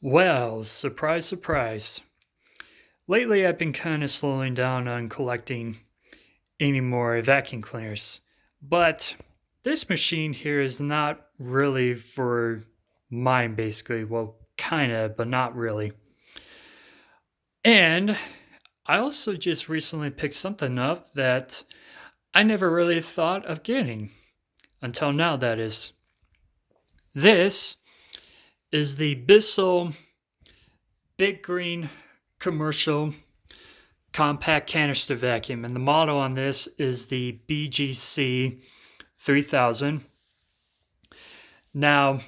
Well, surprise, surprise. Lately, I've been kind of slowing down on collecting any more vacuum cleaners. But this machine here is not really for mine, basically. Well, kind of, but not really. And I also just recently picked something up that I never really thought of getting. Until now, that is. This is the Bissell Big Green Commercial Compact Canister Vacuum, and the model on this is the BGC3000. Now,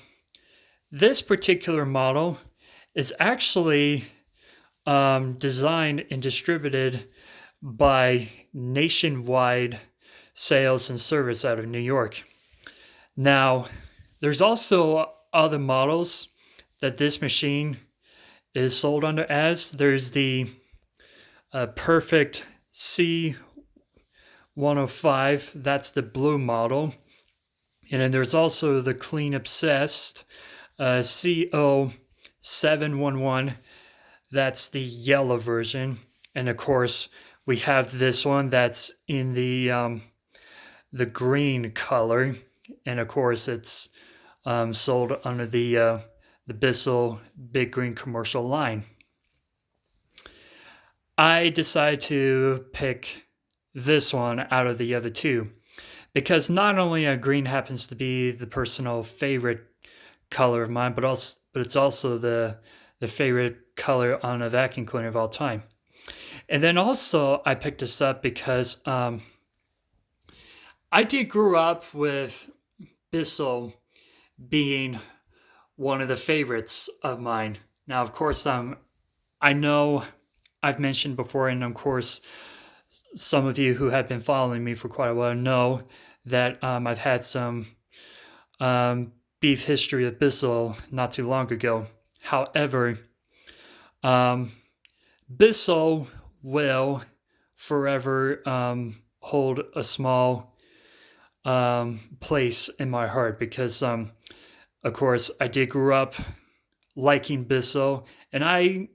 this particular model is actually designed and distributed by Nationwide Sales and Service out of New York. Now, there's also other models that this machine is sold under as. There's the Perfect C105, that's the blue model. And then there's also the Clean Obsessed CO711, that's the yellow version. And of course, we have this one that's in the green color. And of course, it's sold under the Bissell Big Green Commercial line. I decided to pick this one out of the other two because not only green happens to be the personal favorite color of mine, but it's also the favorite color on a vacuum cleaner of all time. And then also I picked this up because I did grow up with Bissell being one of the favorites of mine. Now, of course, I know I've mentioned before, and of course, some of you who have been following me for quite a while know that I've had some beef history with Bissell not too long ago. However, Bissell will forever hold a small place in my heart because, of course, I did grow up liking Bissell, and I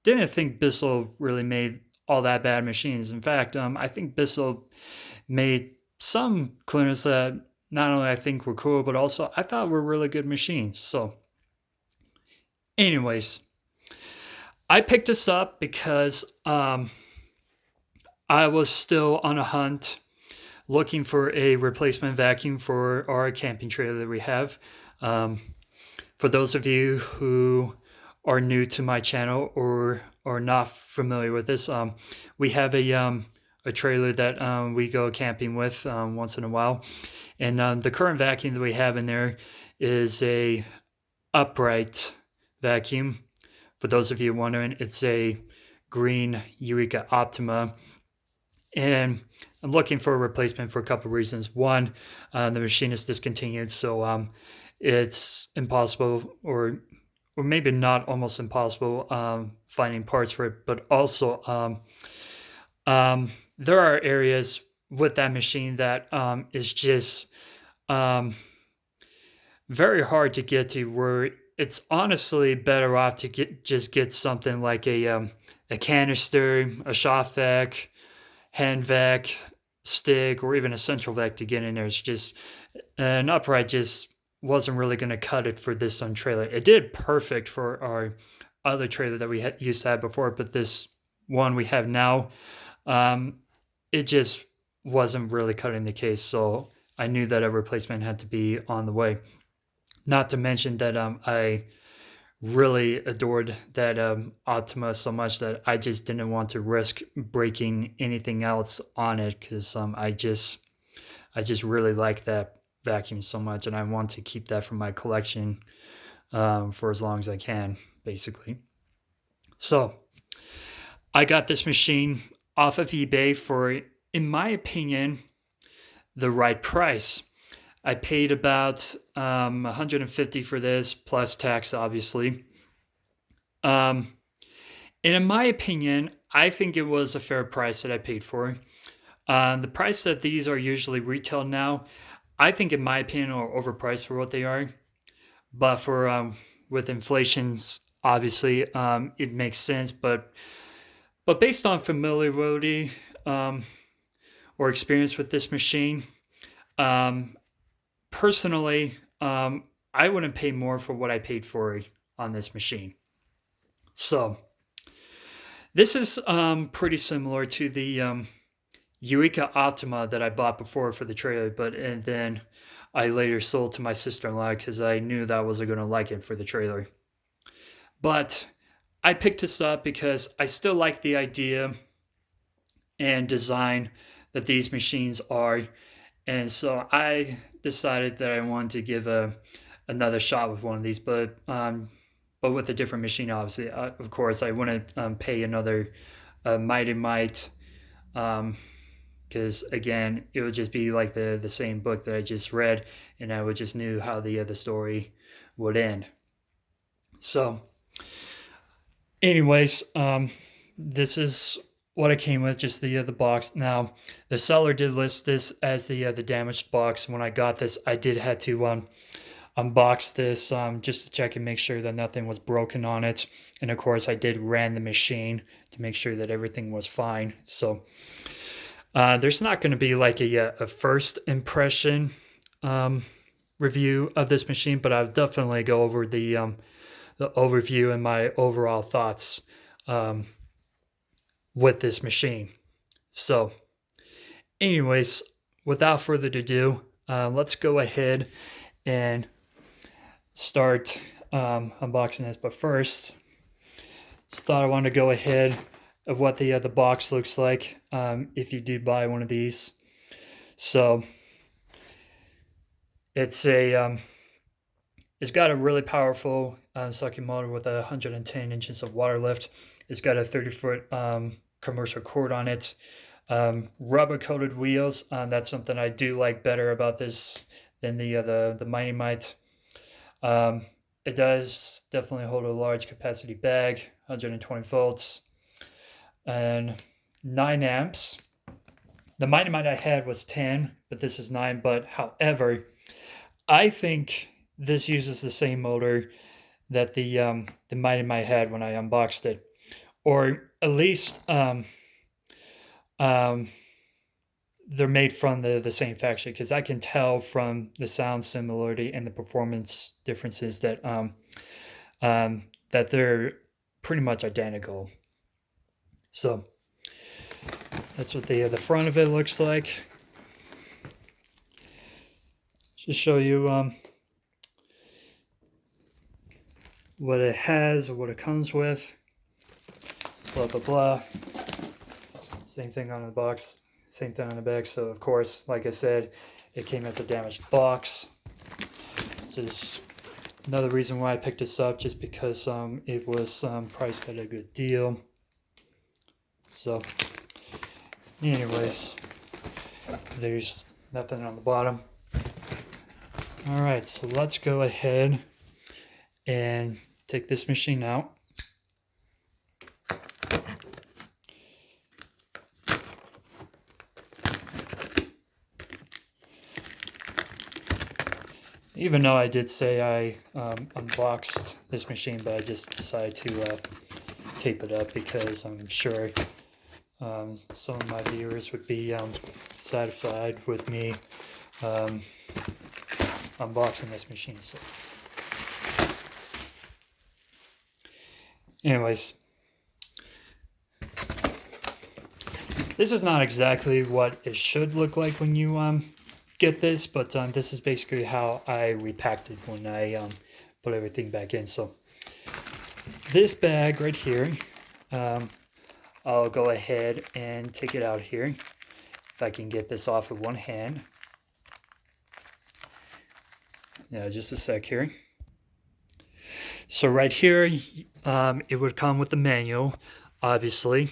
didn't think Bissell really made all that bad machines. In fact, I think Bissell made some cleaners that not only I think were cool, but also I thought were really good machines. So, anyways, I picked this up because I was still on a hunt looking for a replacement vacuum for our camping trailer that we have. For those of you who are new to my channel or are not familiar with this, we have a trailer that we go camping with once in a while, and the current vacuum that we have in there is a upright vacuum. For those of you wondering, it's a green Eureka Optima, and I'm looking for a replacement for a couple of reasons. One, the machine is discontinued, so it's impossible, or maybe not almost impossible, finding parts for it. But also, there are areas with that machine that is just very hard to get to, where it's honestly better off to get something like a canister, a shop vac, hand vac, stick, or even a central vac to get in there. It's just an upright just wasn't really going to cut it for this trailer. It did perfect for our other trailer that we used to have before, but this one we have now, it just wasn't really cutting the case. So I knew that a replacement had to be on the way. Not to mention that I really adored that Optima so much that I just didn't want to risk breaking anything else on it, because I just really like that vacuum so much, and I want to keep that for my collection for as long as I can, basically. So I got this machine off of eBay for, in my opinion, the right price. I paid about $150 for this, plus tax, obviously. And in my opinion, I think it was a fair price that I paid for. The price that these are usually retail now, I think, in my opinion, are overpriced for what they are. But for with inflations, obviously, it makes sense, but based on familiarity or experience with this machine, personally, I wouldn't pay more for what I paid for it on this machine. So this is pretty similar to the Eureka Optima that I bought before for the trailer, and then I later sold to my sister-in-law because I knew that I wasn't going to like it for the trailer. But I picked this up because I still like the idea and design that these machines are, and so I decided that I wanted to give another shot with one of these, but with a different machine. Obviously, of course, I wouldn't pay another Mighty Might, because again, it would just be like the same book that I just read, and I would just knew how the story would end. So, anyways, this is what it came with, just the box. Now, the seller did list this as the damaged box. When I got this, I did have to unbox this just to check and make sure that nothing was broken on it. And of course, I did ran the machine to make sure that everything was fine. So there's not going to be like a first impression review of this machine, but I'll definitely go over the overview and my overall thoughts with this machine. So anyways, without further ado, let's go ahead and start unboxing this. But first, just thought I wanted to go ahead of what the box looks like if you do buy one of these. So it's it's got a really powerful suction motor with 110 inches of water lift. It's got a 30-foot commercial cord on it. Rubber coated wheels. That's something I do like better about this than the Mighty Might. It does definitely hold a large capacity bag, 120 volts, and 9 amps. The Mighty Might I had was 10, but this is 9. But however, I think this uses the same motor that the Mighty Might had when I unboxed it, or at least they're made from the same factory, because I can tell from the sound similarity and the performance differences that that they're pretty much identical. So that's what the front of it looks like. Just show you what it has or what it comes with. Blah blah blah. Same thing on the box. Same thing on the back. So of course, like I said, it came as a damaged box. Just another reason why I picked this up, just because it was priced at a good deal. So anyways, there's nothing on the bottom. All right, so let's go ahead and take this machine out. Even though I did say I unboxed this machine, but I just decided to tape it up because I'm sure some of my viewers would be satisfied with me unboxing this machine. So, anyways, this is not exactly what it should look like when you get this, but this is basically how I repacked it when I put everything back in. So this bag right here, I'll go ahead and take it out here if I can get this off with one hand. Yeah, just a sec here. So right here, it would come with the manual, obviously.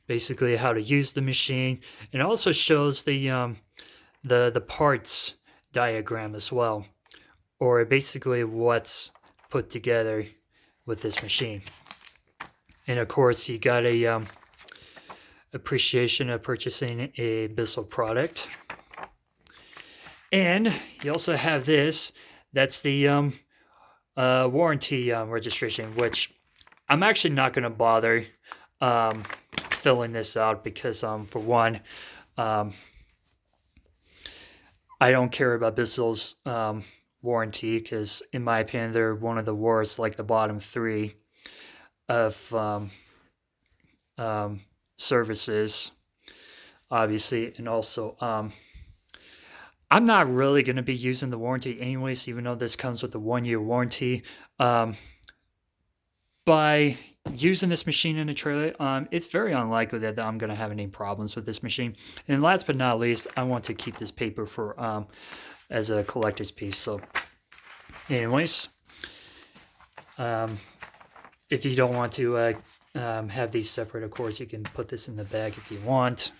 Basically how to use the machine. It also shows the parts diagram as well, or basically what's put together with this machine. And of course, you got a appreciation of purchasing a Bissell product. And you also have this. That's the warranty registration, which I'm actually not going to bother filling this out because, for one, I don't care about Bissell's warranty because, in my opinion, they're one of the worst, like the bottom three of services, obviously, and also I'm not really going to be using the warranty anyways, even though this comes with a 1-year warranty. By using this machine in a trailer, it's very unlikely that I'm going to have any problems with this machine. And last but not least, I want to keep this paper for as a collector's piece. So anyways, if you don't want to have these separate, of course, you can put this in the bag if you want.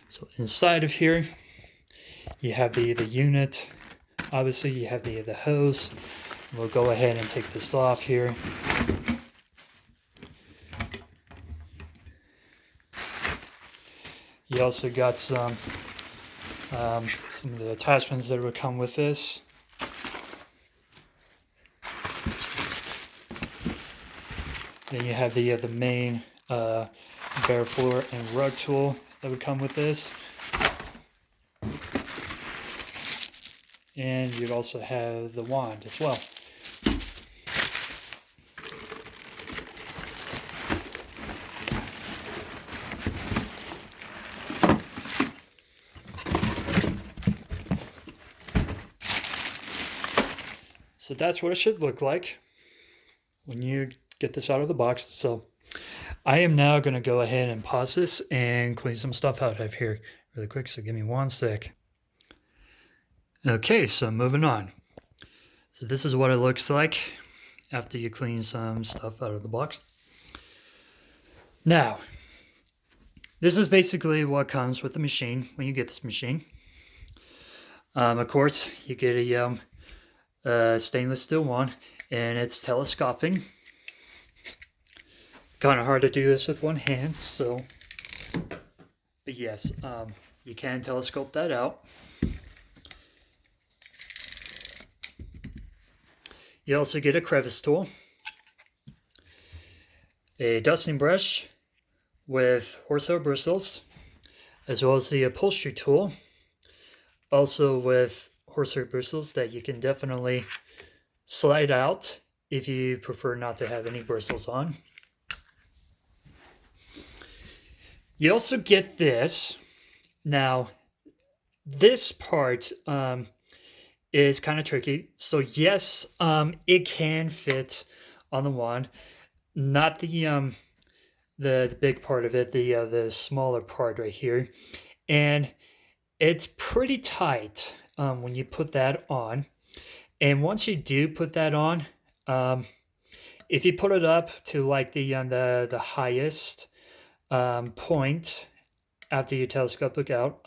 So inside of here, you have the unit. Obviously, you have the hose. We'll go ahead and take this off here. You also got some of the attachments that would come with this. Then you have the main bare floor and rug tool that would come with this. And you'd also have the wand as well. So that's what it should look like when you get this out of the box. So I am now going to go ahead and pause this and clean some stuff out of here really quick. So give me 1 sec. Okay, so moving on. So this is what it looks like after you clean some stuff out of the box. Now, this is basically what comes with the machine when you get this machine. Of course, you get a stainless steel one, and it's telescoping. Kind of hard to do this with one hand, so. But yes, you can telescope that out. You also get a crevice tool, a dusting brush with horsehair bristles, as well as the upholstery tool, also with horsehair bristles that you can definitely slide out if you prefer not to have any bristles on. You also get this. Now, this part is kind of tricky. So yes, it can fit on the wand, not the big part of it, the smaller part right here, and it's pretty tight when you put that on. And once you do put that on, if you put it up to like the highest point after you telescope it out,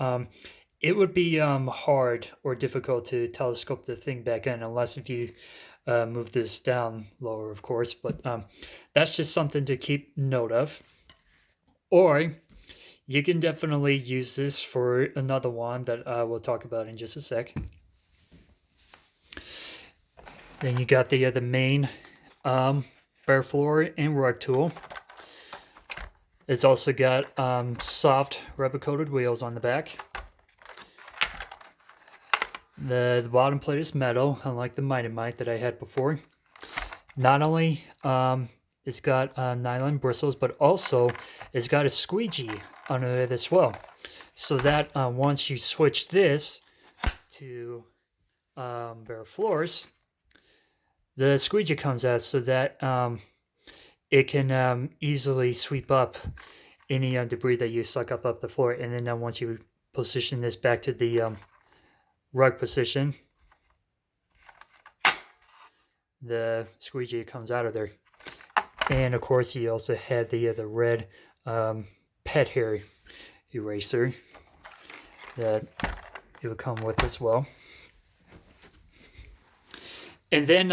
it would be hard or difficult to telescope the thing back in, unless if you move this down lower, of course. But that's just something to keep note of. Or you can definitely use this for another one that we'll talk about in just a sec. Then you got the main bare floor and rug tool. It's also got soft rubber coated wheels on the back. The bottom plate is metal, unlike the Might that I had before. Not only it's got nylon bristles, but also it's got a squeegee under it as well. So that once you switch this to bare floors, the squeegee comes out so that it can easily sweep up any debris that you suck up the floor. And then once you position this back to the rug position, the squeegee comes out of there. And of course, you also have the red pet hair eraser that it would come with as well. And then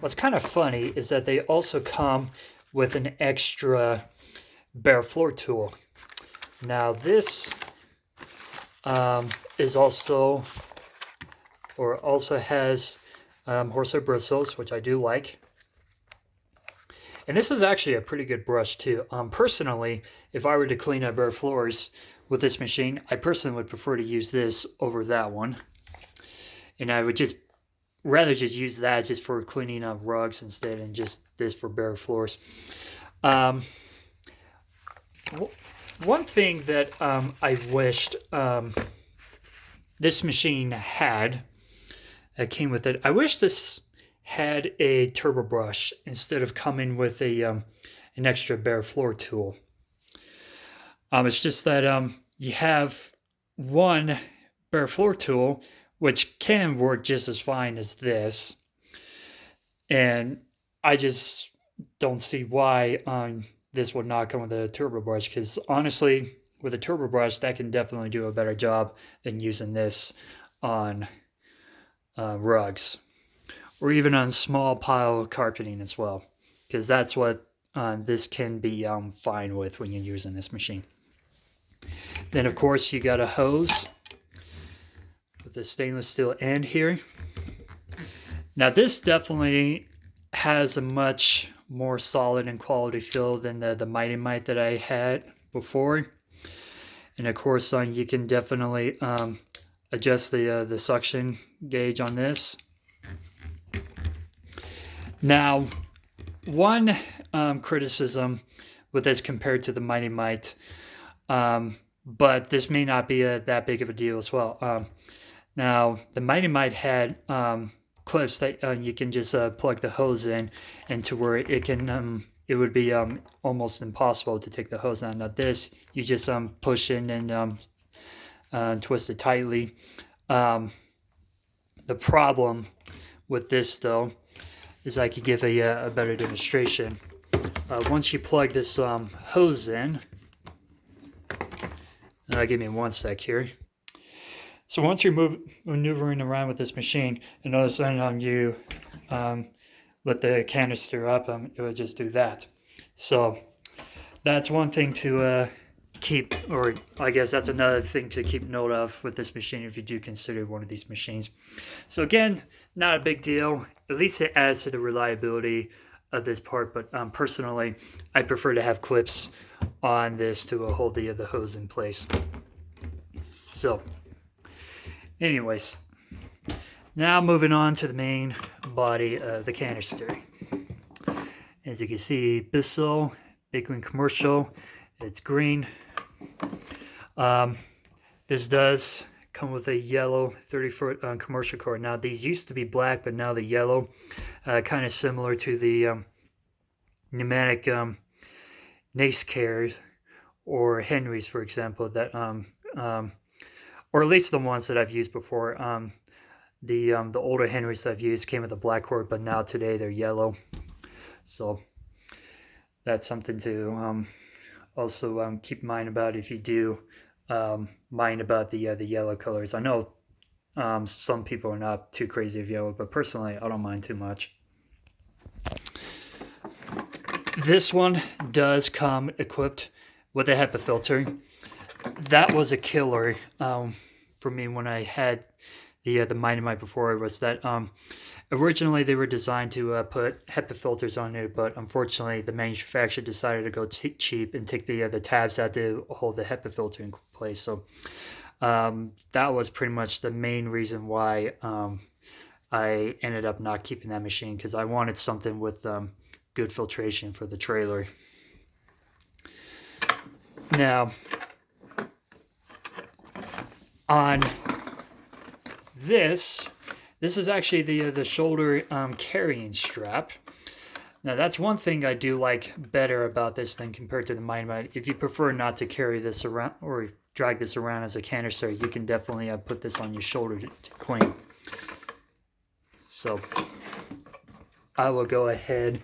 what's kind of funny is that they also come with an extra bare floor tool. Now this is also has horsehair bristles, which I do like. And this is actually a pretty good brush too. Personally, if I were to clean up bare floors with this machine, I personally would prefer to use this over that one. And I would just rather just use that just for cleaning up rugs instead, and just this for bare floors. One thing that I wished this machine had that came with it, I wish this had a turbo brush instead of coming with a an extra bare floor tool. It's just that you have one bare floor tool which can work just as fine as this, and I just don't see why this would not come with a turbo brush, because honestly, with a turbo brush, that can definitely do a better job than using this on rugs, or even on small pile carpeting as well, because that's what this can be fine with when you're using this machine. Then of course you got a hose with the stainless steel end here. Now this definitely has a much more solid and quality feel than the Mighty Mite that I had before. And of course you can definitely adjust the suction gauge on this. Now, one criticism with this compared to the Mighty Mite, but this may not be that big of a deal as well. Now, the Mighty Mite had clips that you can just plug the hose in, and to where it can it would be almost impossible to take the hose out. Now this, you just push in and twist it tightly. The problem with this though is I could give a better demonstration. Once you plug this hose in, give me one sec here. So once you're maneuvering around with this machine, and notice when you let the canister up, it would just do that. So that's one thing to keep, or I guess that's another thing to keep note of with this machine if you do consider one of these machines. So again, not a big deal. At least it adds to the reliability of this part, but personally, I prefer to have clips on this to hold the hose in place. So anyways, now moving on to the main body of the canister. As you can see, Bissell, Big Green Commercial, it's green. This does come with a yellow 30-foot commercial cord. Now these used to be black, but now they're yellow, kind of similar to the pneumatic Nace cares or Henrys, for example, that or at least the ones that I've used before. The older Henrys that I've used came with a black cord, but now today they're yellow. So that's something to also keep in mind about if you do mind about the yellow colors. I know some people are not too crazy of yellow, but personally I don't mind too much. This one does come equipped with a Hepa filter. That was a killer for me when I had the Mighty Mite before. Was that originally they were designed to put Hepa filters on it, but unfortunately the manufacturer decided to go cheap and take the tabs out to hold the Hepa filter in place. So that was pretty much the main reason why I ended up not keeping that machine, because I wanted something with good filtration for the trailer. Now, on this is actually the shoulder carrying strap. Now that's one thing I do like better about this than compared to the Mighty Mite. If you prefer not to carry this around or drag this around as a canister, you can definitely put this on your shoulder to clean. So I will go ahead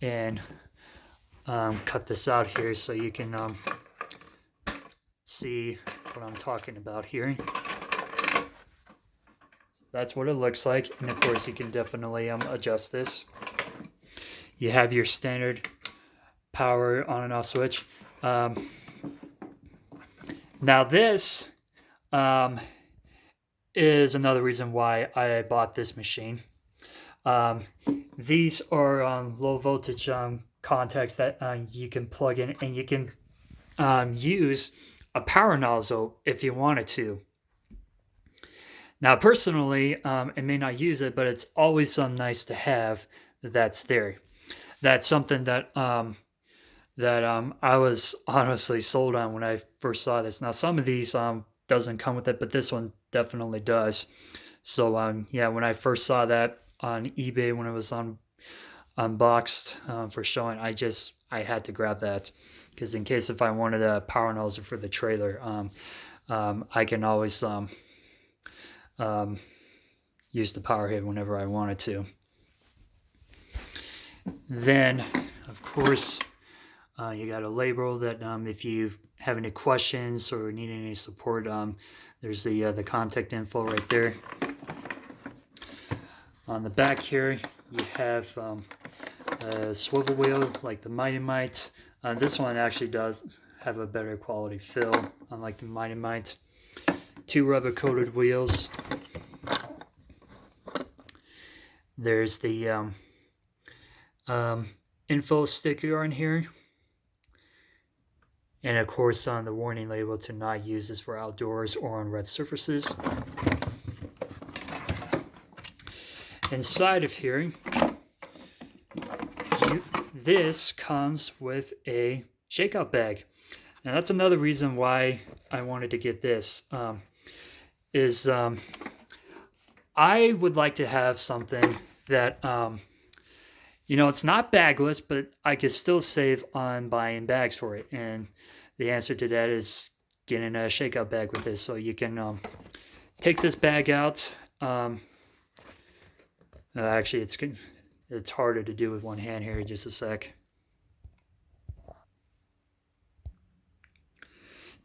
and cut this out here so you can see what I'm talking about here. So that's what it looks like, and of course you can definitely adjust this. You have your standard power on and off switch. Now this is another reason why I bought this machine. Um, these are low voltage contacts that you can plug in, and you can use a power nozzle if you wanted to. Now, personally, I may not use it, but it's always nice to have that's there. That's something that I was honestly sold on when I first saw this. Now, some of these doesn't come with it, but this one definitely does. So yeah, when I first saw that on eBay when it was unboxed for showing, I had to grab that because in case if I wanted a power nozzle for the trailer, I can always use the power head whenever I wanted to. Then, of course, you got a label that if you have any questions or need any support, there's the contact info right there. On the back here, you have a swivel wheel like the Mighty Mite. This one actually does have a better quality fill, unlike the Mighty Mite. 2 rubber coated wheels. There's the info sticker on here. And of course on the warning label to not use this for outdoors or on red surfaces. Inside of here, this comes with a shakeout bag. Now that's another reason why I wanted to get this. I would like to have something that, it's not bagless, but I could still save on buying bags for it. And the answer to that is getting a shakeout bag with this. So you can take this bag out. Actually, it's harder to do with one hand here. Just a sec.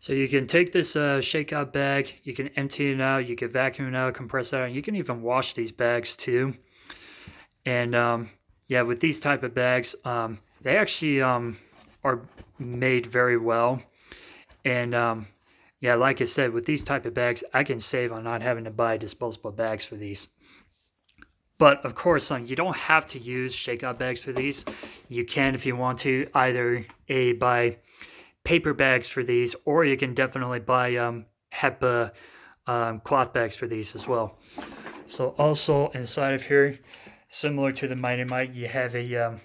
So you can take this shakeout bag, you can empty it out, you can vacuum it out, compress it out, and you can even wash these bags too. And yeah, with these type of bags, they actually are made very well. And yeah, like I said, with these type of bags, I can save on not having to buy disposable bags for these. But of course, you don't have to use shakeout bags for these. You can, if you want to, either buy paper bags for these, or you can definitely buy Hepa cloth bags for these as well. So also inside of here, similar to the Mighty Mite, you have a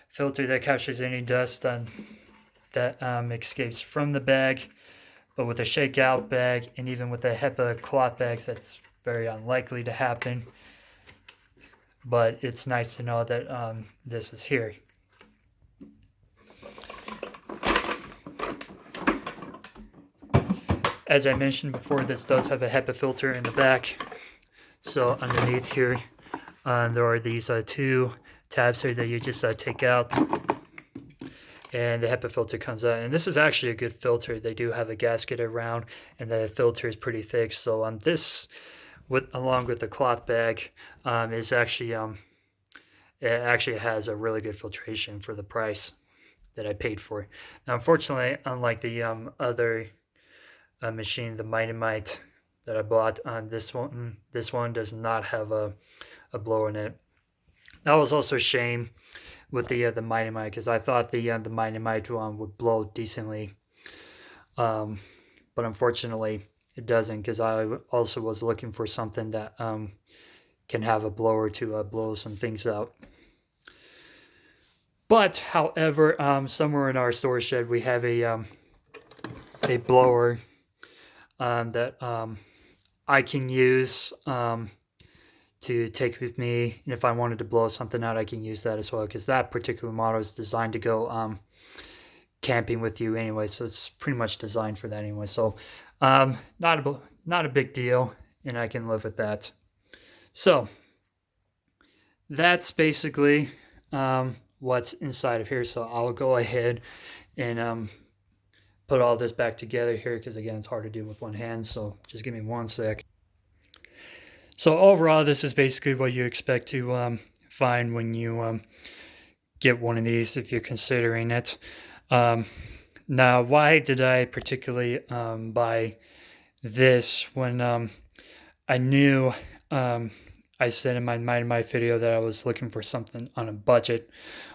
filter that captures any dust that escapes from the bag. But with a shakeout bag, and even with the Hepa cloth bags, that's very unlikely to happen. But it's nice to know that this is here. As I mentioned before, this does have a Hepa filter in the back. So underneath here, there are these 2 tabs here that you just take out. And the Hepa filter comes out. And this is actually a good filter. They do have a gasket around, and the filter is pretty thick. So this, along with the cloth bag, is actually it actually has a really good filtration for the price that I paid for. Now, unfortunately, unlike the other machine, the Mighty Mite that I bought, this one does not have a blower in it. That was also a shame with the Mighty Mite, because I thought the Mighty Mite would blow decently, but unfortunately it doesn't, because I also was looking for something that can have a blower to blow some things out. But however, somewhere in our storage shed we have a blower that I can use to take with me, and if I wanted to blow something out, I can use that as well, because that particular model is designed to go camping with you anyway, so it's pretty much designed for that anyway. So not a big deal, and I can live with that. So that's basically what's inside of here. So I'll go ahead and put all this back together here, because again, it's hard to do with one hand, so just give me one sec. So overall, this is basically what you expect to find when you get one of these, if you're considering it. Now, why did I particularly buy this when I knew I I said in my video that I was looking for something on a budget.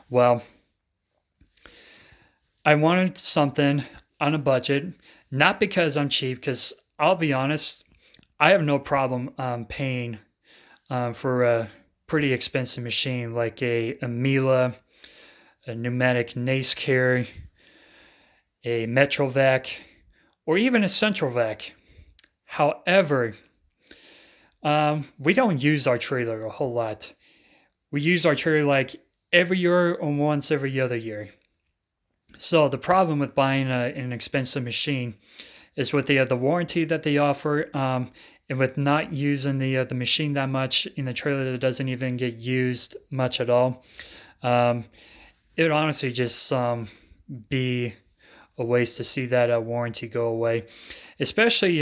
Well, I wanted something on a budget, not because I'm cheap, because I'll be honest, I have no problem paying for a pretty expensive machine like a Miele, a pneumatic Nace Carry, a Metrovac, or even a Centrovac. However, we don't use our trailer a whole lot. We use our trailer like every year or once every other year. So the problem with buying an expensive machine is with the warranty that they offer, and with not using the machine that much in the trailer that doesn't even get used much at all. It would honestly just be a waste to see that warranty go away, especially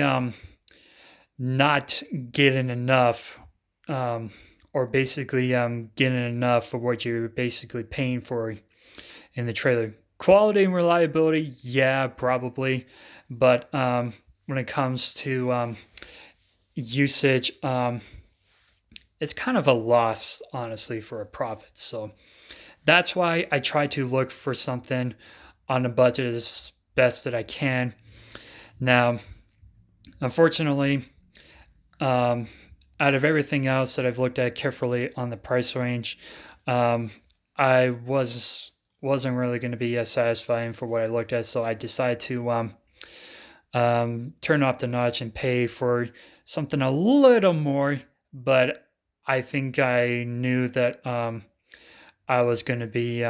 not getting enough, or basically getting enough for what you're basically paying for in the trailer. Quality and reliability, yeah, probably, but when it comes to usage, it's kind of a loss, honestly, for a profit. So that's why I try to look for something on a budget as best that I can. Now, unfortunately, out of everything else that I've looked at carefully on the price range, I wasn't really going to be satisfying for what I looked at, so I decided to turn up the notch and pay for something a little more. But I think I knew that I was going to be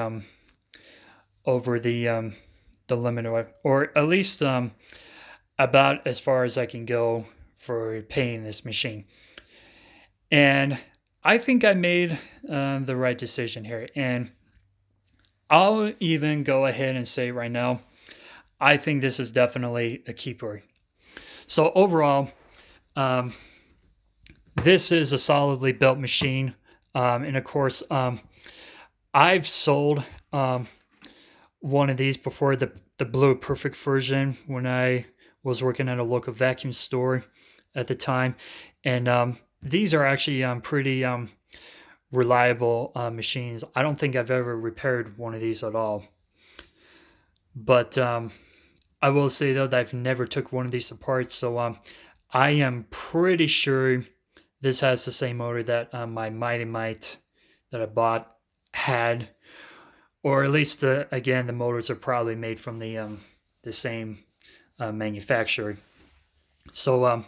over the limit, or at least about as far as I can go for paying this machine. And I think I made the right decision here. And I'll even go ahead and say right now, I think this is definitely a keeper. So overall, this is a solidly built machine. And of course, I've sold one of these before, the blue Perfect version, when I was working at a local vacuum store at the time. And these are actually pretty reliable machines. I don't think I've ever repaired one of these at all. But I will say though that I've never took one of these apart, so I am pretty sure this has the same motor that my Mighty Mite that I bought had, or at least again the motors are probably made from the same manufacturer. So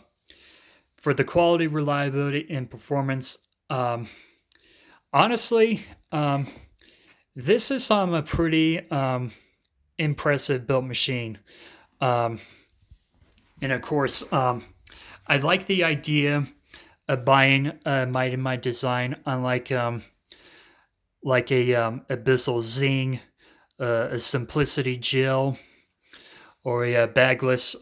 for the quality, reliability, and performance, honestly, this is a pretty impressive built machine. And of course, I like the idea of buying a Mighty Mite design, unlike like a Bissell Zing, a Simplicity Gel, or a bagless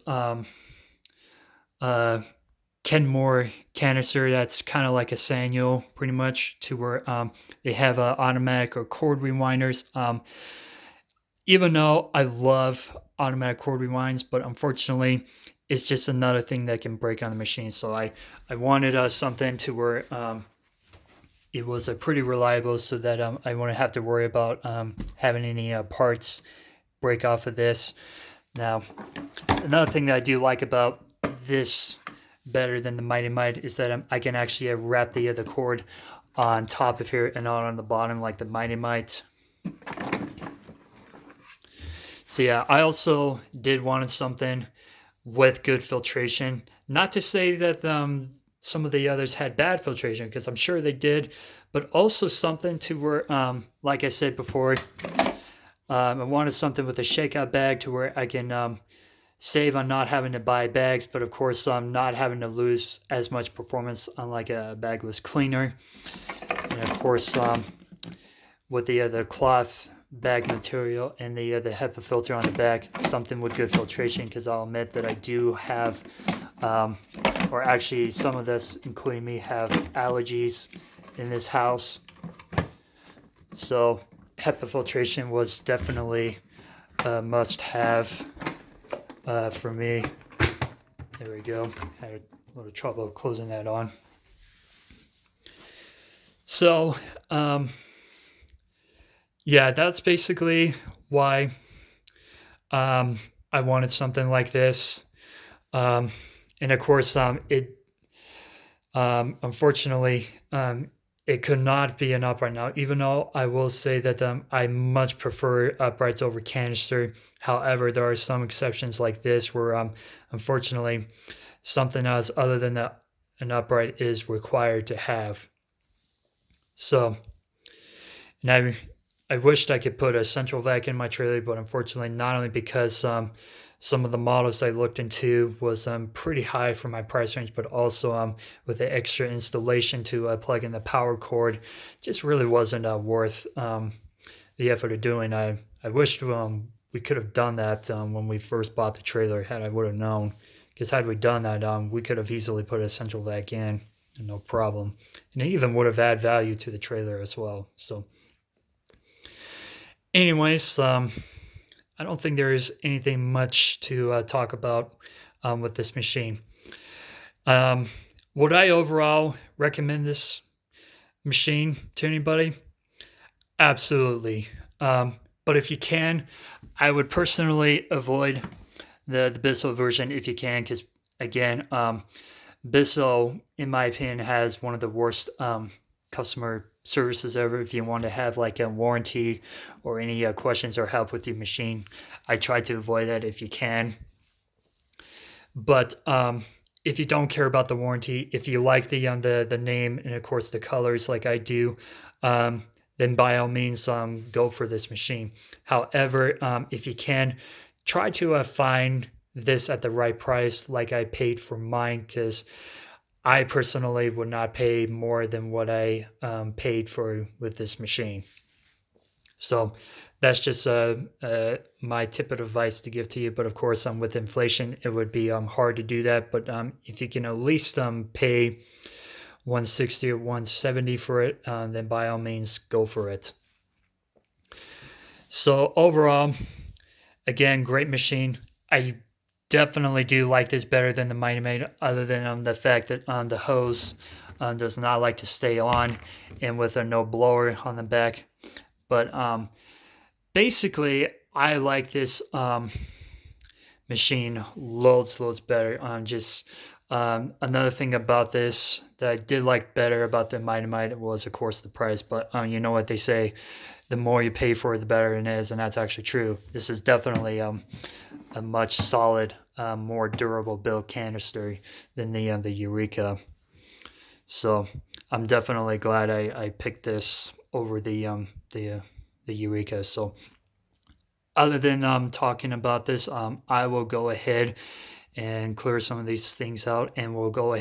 Kenmore canister that's kind of like a Sanyo, pretty much, to where they have automatic or cord rewinders. Even though I love automatic cord rewinds, but unfortunately, it's just another thing that can break on the machine. So I wanted something to where it was pretty reliable, so that I wouldn't have to worry about having any parts break off of this. Now, another thing that I do like about this better than the Mighty Mite is that I can actually wrap the cord on top of here and not on the bottom like the Mighty Mite. So yeah, I also did want something with good filtration. Not to say that some of the others had bad filtration, because I'm sure they did, but also something to where, like I said before, I wanted something with a shakeout bag to where I can save on not having to buy bags, but of course not having to lose as much performance unlike a bagless cleaner. And of course, with the cloth bag material and the HEPA filter on the back, something with good filtration, because I'll admit that I do have, or actually some of this, including me, have allergies in this house. So HEPA filtration was definitely a must-have for me. There we go. Had a little trouble closing that on. So, yeah, that's basically why um, I wanted something like this. Um, and of course, unfortunately, it could not be an upright now, even though I will say that I much prefer uprights over canister. However, there are some exceptions like this where, unfortunately, something else other than an upright is required to have. So, and I wished I could put a central vac in my trailer, but unfortunately, not only because some of the models I looked into was pretty high for my price range, but also with the extra installation to plug in the power cord, just really wasn't worth the effort of doing. I wished we could have done that when we first bought the trailer, had I would have known. Because had we done that, we could have easily put a central vac in, no problem. And it even would have added value to the trailer as well. So anyways, I don't think there is anything much to talk about with this machine. Would I overall recommend this machine to anybody? Absolutely. But if you can, I would personally avoid the Bissell version if you can, because again, Bissell, in my opinion, has one of the worst customer services ever. If you want to have like a warranty or any questions or help with your machine, I try to avoid that if you can. But if you don't care about the warranty, if you like the name and of course the colors like I do, then by all means go for this machine. However, if you can, try to find this at the right price like I paid for mine, because I personally would not pay more than what I paid for with this machine. So that's just my tip of advice to give to you. But of course, with inflation, it would be hard to do that. But if you can at least pay 160 or 170 for it, then by all means, go for it. So overall, again, great machine. I definitely do like this better than the Mighty Maid, other than the fact that the hose does not like to stay on, and with a no blower on the back. But basically, I like this machine loads better. Another thing about this that I did like better about the Mighty Might was, of course, the price. But you know what they say, the more you pay for it, the better it is, and that's actually true. This is definitely a much solid, more durable build canister than the Eureka. So I'm definitely glad I picked this over the Eureka. So other than talking about this, I will go ahead and clear some of these things out, and we'll go ahead